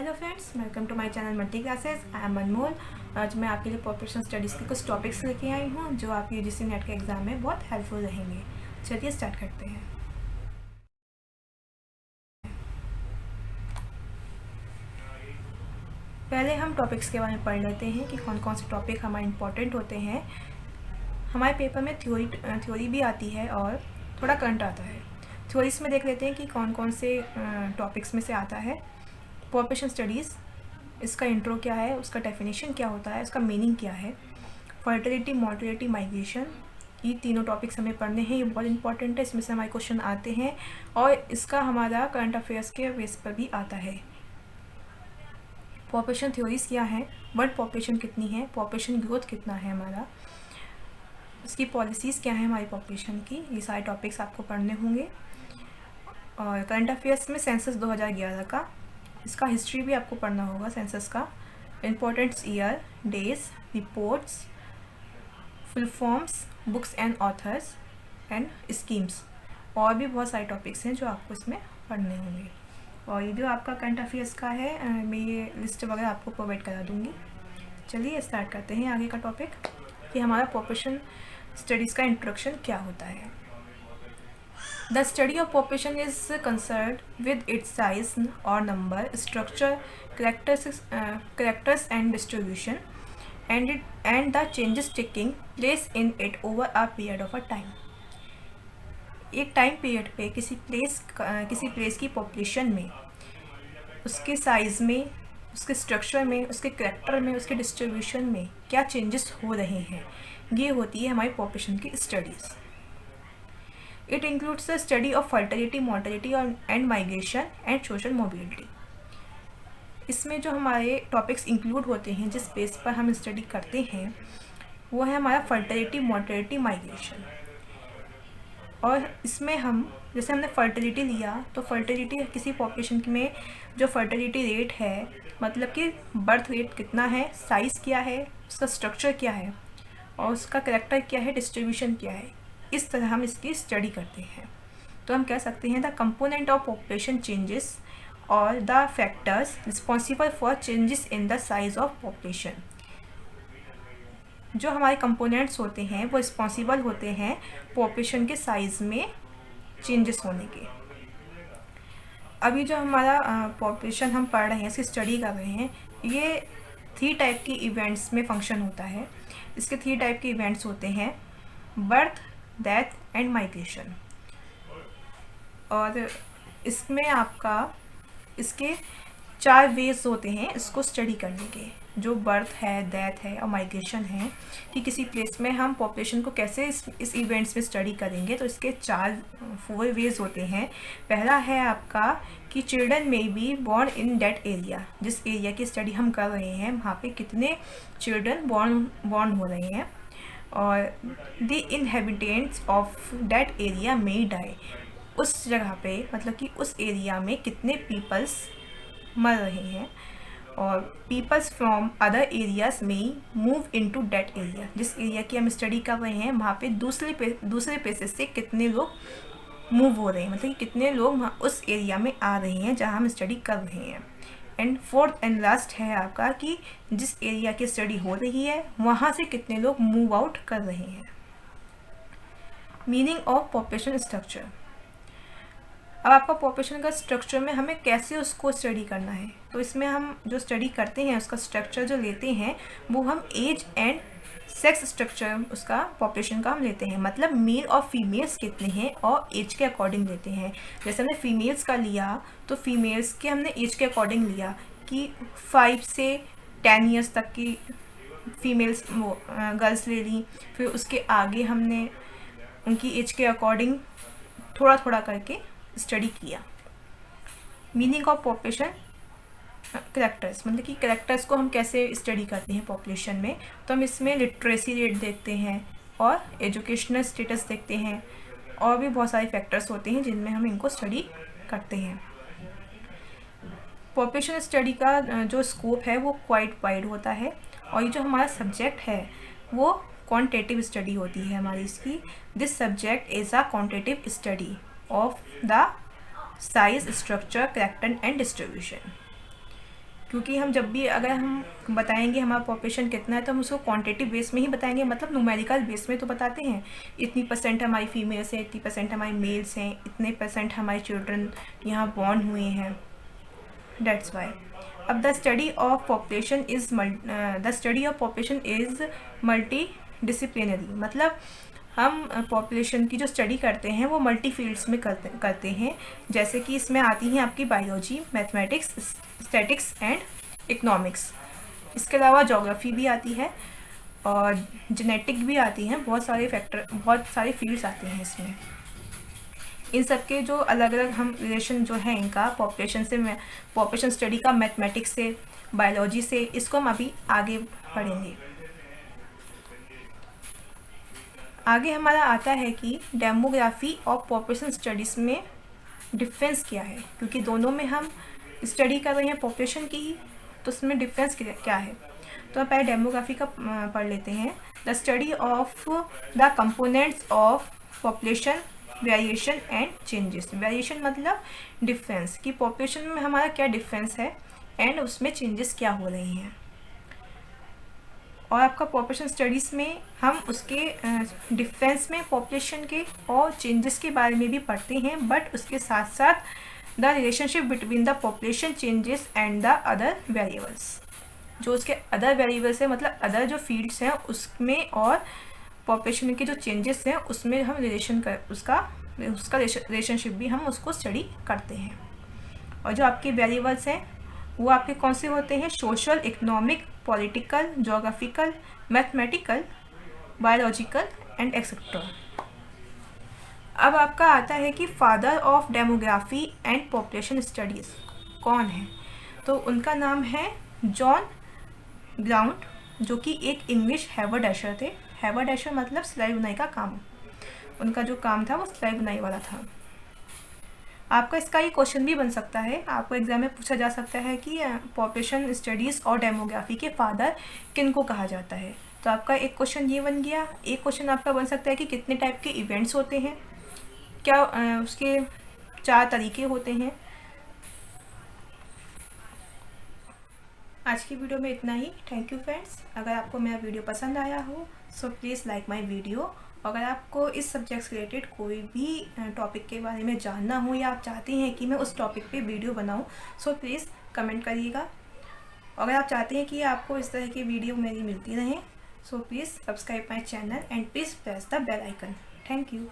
Hello friends, welcome to my channel multi classes. I am Anmol. आज मैं आपके लिए पॉपुलेशन स्टडीज़ के कुछ टॉपिक्स लेके आई हूँ जो आपके यूजीसी नेट के एग्ज़ाम में बहुत हेल्पफुल रहेंगे। चलिए स्टार्ट करते हैं। पहले हम टॉपिक्स के बारे में पढ़ लेते हैं कि कौन कौन से टॉपिक हमारे इम्पोर्टेंट होते हैं। हमारे पेपर में थ्योरी भी आती है और थोड़ा करंट आता है। थ्योरीज में देख लेते हैं कि कौन कौन से टॉपिक्स में से आता है। पॉपुलेशन स्टडीज़, इसका इंट्रो क्या है, उसका डेफिनेशन क्या होता है, उसका मीनिंग क्या है। फर्टिलिटी, मोर्टिलिटी, माइग्रेशन, ये तीनों टॉपिक्स हमें पढ़ने हैं। ये बहुत इंपॉर्टेंट है, इसमें से हमारे क्वेश्चन आते हैं और इसका हमारा करंट अफेयर्स के बेस पर भी आता है। पॉपुलेशन थ्योरीज क्या है, वर्ल्ड पॉपुलेशन कितनी है, पॉपुलेशन ग्रोथ कितना है हमारा, इसकी पॉलिसीज़ क्या है हमारी पॉपुलेशन की, ये सारे टॉपिक्स आपको पढ़ने होंगे। और करंट अफेयर्स में सेंसस 2011 का, इसका हिस्ट्री भी आपको पढ़ना होगा सेंसस का, importance year, days, reports, full forms, books and authors and schemes, और भी बहुत सारे टॉपिक्स हैं जो आपको इसमें पढ़ने होंगे। और ये जो आपका करंट अफेयर्स का है, मैं ये लिस्ट वगैरह आपको प्रोवाइड करा दूँगी। चलिए स्टार्ट करते हैं आगे का टॉपिक कि हमारा पॉपुलेशन स्टडीज़ का इंट्रोडक्शन क्या होता है। The study of population is concerned with its size or number, structure, characters and distribution, and the changes taking place in it over a period of a time. एक time period पे किसी place की population में, उसके size में, उसके structure में, उसके करेक्टर में, उसके डिस्ट्रीब्यूशन में क्या चेंजेस हो रहे हैं, ये होती है हमारी पॉपुलेशन की studies. It includes the study of fertility, mortality and migration and social mobility. इसमें जो हमारे टॉपिक्स इंक्लूड होते हैं, जिस बेस पर हम स्टडी करते हैं, वो है हमारा फर्टिलिटी, मोर्टेलिटी, माइग्रेशन। और इसमें हम, जैसे हमने फर्टिलिटी लिया, तो फर्टिलिटी किसी पॉपुलेशन में जो फर्टिलिटी रेट है, मतलब कि बर्थ रेट कितना है, साइज़ क्या है, उसका स्ट्रक्चर क्या है और उसका करेक्टर क्या है, डिस्ट्रीब्यूशन क्या है, इस तरह हम इसकी स्टडी करते हैं। तो हम कह सकते हैं the component of population changes और the factors responsible for changes in the size of population. जो हमारे कंपोनेंट्स होते हैं वो रिस्पॉन्सिबल होते हैं पॉपुलेशन के साइज़ में चेंजेस होने के। अभी जो हमारा पॉपुलेशन हम पढ़ रहे हैं, इसकी स्टडी कर रहे हैं, ये 3 टाइप की इवेंट्स में फंक्शन होता है। इसके 3 टाइप के इवेंट्स होते हैं, बर्थ, डेथ एंड माइग्रेशन। और इसमें आपका इसके 4 वेज होते हैं इसको स्टडी करने के, जो बर्थ है, डेथ है और माइग्रेशन है, कि किसी प्लेस में हम पॉपुलेशन को कैसे इस इवेंट्स में स्टडी करेंगे। तो इसके 4 वेज होते हैं। पहला है आपका कि चिल्ड्रन में be born in that area, जिस एरिया की स्टडी हम कर रहे हैं वहाँ पे कितने चिल्ड्रन बॉर्न हो रहे हैं, और the inhabitants of that area में डाई, उस जगह पे मतलब कि उस एरिया में कितने पीपल्स मर रहे हैं, और पीपल्स फ्रॉम अदर एरियाज में मूव इनटू दैट एरिया, जिस एरिया की हम स्टडी कर रहे हैं वहाँ पे दूसरे प्लेसेस से कितने लोग मूव हो रहे हैं, मतलब कि कितने लोग उस एरिया में आ रहे हैं जहाँ हम स्टडी कर रहे हैं। एंड फोर्थ एंड लास्ट है आपका कि जिस एरिया की स्टडी हो रही है वहाँ से कितने लोग मूव आउट कर रहे हैं। Meaning of population structure. अब आपका पॉपुलेशन का स्ट्रक्चर में हमें कैसे उसको स्टडी करना है, तो इसमें हम जो स्टडी करते हैं उसका स्ट्रक्चर जो लेते हैं वो हम एज एंड सेक्स स्ट्रक्चर उसका पॉपुलेशन का हम लेते हैं, मतलब मेल और फीमेल्स कितने हैं और एज के अकॉर्डिंग लेते हैं। जैसे हमने फीमेल्स का लिया तो फीमेल्स के हमने एज के अकॉर्डिंग लिया कि 5 से 10 ईयर्स तक की फीमेल्स गर्ल्स ले ली, फिर उसके आगे हमने उनकी एज के अकॉर्डिंग थोड़ा थोड़ा करके स्टडी किया। मीनिंग ऑफ पॉपुलेशन करेक्टर्स, मतलब कि करेक्टर्स को हम कैसे स्टडी करते हैं पॉपुलेशन में, तो हम इसमें लिटरेसी रेट देखते हैं और एजुकेशनल स्टेटस देखते हैं, और भी बहुत सारे फैक्टर्स होते हैं जिनमें हम इनको स्टडी करते हैं। पॉपुलेशन स्टडी का जो स्कोप है वो क्वाइट वाइड होता है, और ये जो हमारा सब्जेक्ट है वो क्वांटिटेटिव स्टडी होती है हमारी इसकी। This subject is a quantitative study of the size, structure, character and distribution. क्योंकि हम जब भी अगर हम बताएंगे हमारा पॉपुलेशन कितना है तो हम उसको क्वांटिटी बेस में ही बताएंगे, मतलब न्यूमेरिकल बेस में तो बताते हैं, इतनी परसेंट हमारी फीमेल्स हैं, इतनी परसेंट हमारे मेल्स हैं, इतने परसेंट हमारे चिल्ड्रन यहाँ बॉर्न हुए हैं, दैट्स वाई। अब the study of population is multi disciplinary, मतलब हम पॉपुलेशन की जो स्टडी करते हैं वो मल्टी फील्ड्स में करते हैं, जैसे कि इसमें आती हैं आपकी biology, mathematics, statics and economics. इसके अलावा ज्योग्राफी भी आती है और जेनेटिक भी आती हैं, बहुत सारे फील्ड्स आते हैं इसमें। इन सब के जो अलग अलग हम रिलेशन जो है इनका पॉपुलेशन स्टडी का मैथमेटिक्स से, बायोलॉजी से, इसको हम अभी आगे पढ़ेंगे। आगे हमारा आता है कि डेमोग्राफी और पॉपुलेशन स्टडीज़ में डिफरेंस क्या है, क्योंकि दोनों में हम स्टडी कर रहे हैं पॉपुलेशन की ही, तो उसमें डिफरेंस क्या है। तो पहले डेमोग्राफी का पढ़ लेते हैं। The study of the components of population, variation and changes. Variation मतलब डिफरेंस, कि पॉपुलेशन में हमारा क्या डिफरेंस है एंड उसमें चेंजेस क्या हो रही हैं। और आपका पॉपुलेशन स्टडीज़ में हम उसके डिफरेंस में पॉपुलेशन के और चेंजेस के बारे में भी पढ़ते हैं, बट उसके साथ साथ the relationship between the population changes and the other variables, जो उसके अदर वेरिएबल्स है, मतलब अदर जो फील्ड्स हैं उसमें और पॉपुलेशन के जो चेंजेस हैं उसमें हम उसका रिलेशनशिप भी हम उसको स्टडी करते हैं। और जो आपके वेरिएबल्स हैं वो आपके कौन से होते हैं? Social, economic, political, geographical, mathematical, biological and etcetera. अब आपका आता है कि father of demography and population studies कौन है? तो उनका नाम है जॉन ग्राउंड, जो कि एक इंग्लिश हैबरडैशर थे। हैबरडैशर मतलब सिलाई बुनाई का काम, उनका जो काम था वो सिलाई बुनाई वाला था। आपका इसका ये क्वेश्चन भी बन सकता है, आपको एग्जाम में पूछा जा सकता है कि पॉपुलेशन स्टडीज़ और डेमोग्राफी के फादर किन को कहा जाता है। तो आपका एक क्वेश्चन ये बन गया। एक क्वेश्चन आपका बन सकता है कि कितने टाइप के इवेंट्स होते हैं, क्या उसके 4 तरीके होते हैं। आज की वीडियो में इतना ही। Thank you friends. अगर आपको मेरा वीडियो पसंद आया हो so please like my video. अगर आपको इस सब्जेक्ट से रिलेटेड कोई भी टॉपिक के बारे में जानना हो या आप चाहते हैं कि मैं उस टॉपिक पे वीडियो बनाऊं सो प्लीज़ कमेंट करिएगा। अगर आप चाहते हैं कि आपको इस तरह की वीडियो मेरी मिलती रहें so please subscribe my channel and please press the bell icon. Thank you.